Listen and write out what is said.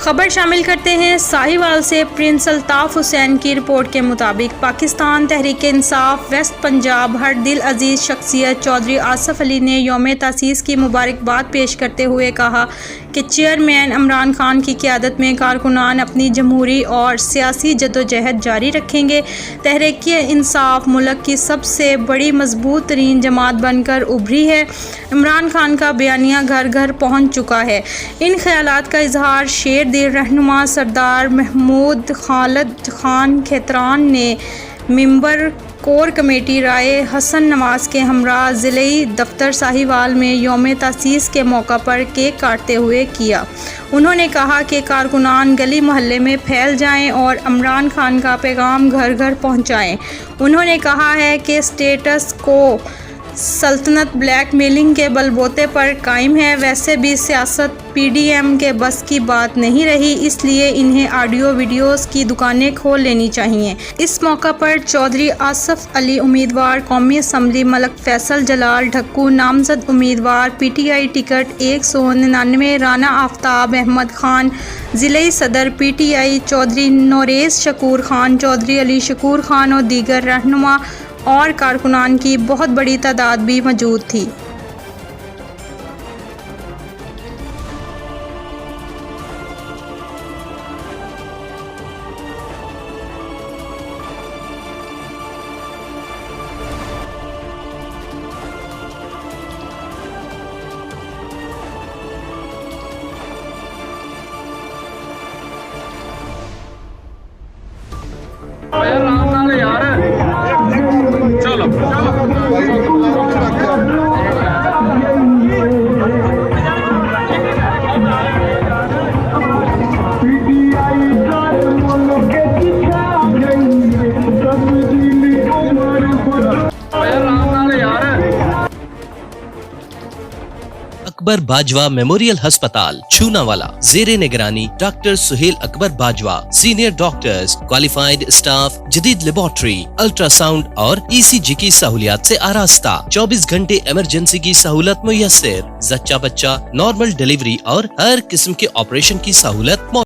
खबर शामिल करते हैं साहिवाल से। प्रिंस अल्ताफ हुसैन की रिपोर्ट के मुताबिक पाकिस्तान तहरीक-ए-इंसाफ वेस्ट पंजाब हर दिल अजीज़ शख्सियत चौधरी आसफ अली ने यौम तासीस की मुबारकबाद पेश करते हुए कहा कि चेयरमैन इमरान खान की क़यादत में कारकुनान अपनी जमहूरी और सियासी जद्दोजहद जारी रखेंगे। तहरीक-ए-इंसाफ मुल्क की सबसे बड़ी मजबूत तरीन जमात बनकर उभरी है। इमरान खान का बयानिया घर घर पहुँच चुका है। इन ख्यालात का इजहार शेर दिल रहनुमा सरदार महमूद खालिद खान खेतरान ने मिंबर कोर कमेटी राय हसन नवाज के हमरा ज़िले दफ्तर साहिवाल में यौम तासीस के मौका पर केक काटते हुए किया। उन्होंने कहा कि कारकुनान गली मोहल्ले में फैल जाएं और इमरान खान का पैगाम घर घर पहुंचाएं। उन्होंने कहा है कि स्टेटस को सल्तनत ब्लैकमेलिंग के बलबूते पर कायम है। वैसे भी सियासत पीडीएम के बस की बात नहीं रही, इसलिए इन्हें ऑडियो वीडियोस की दुकानें खोल लेनी चाहिए। इस मौका पर चौधरी आसफ अली उम्मीदवार कौमी असम्बली, मलक फैसल जलाल ढक्कू नामजद उम्मीदवार पीटीआई टिकट 199, राना आफ्ताब अहमद खान ज़िले सदर पीटीआई, चौधरी नोरेस शकूर खान, चौधरी अली शकूर खान और दीगर रहनुमा और कारकुनान की बहुत बड़ी तादाद भी मौजूद थी। अकबर बाजवा मेमोरियल अस्पताल छूनावाला, जेरे निगरानी doctor Suhail Akbar Bajwa, senior doctors, qualified staff, जदीद लेबोरेटरी, अल्ट्रासाउंड और ईसीजी की सहूलियात से आरास्ता, 24 घंटे इमरजेंसी की सहूलत मुयस्सर, जच्चा बच्चा नॉर्मल डिलीवरी और हर किस्म के ऑपरेशन की सहूलत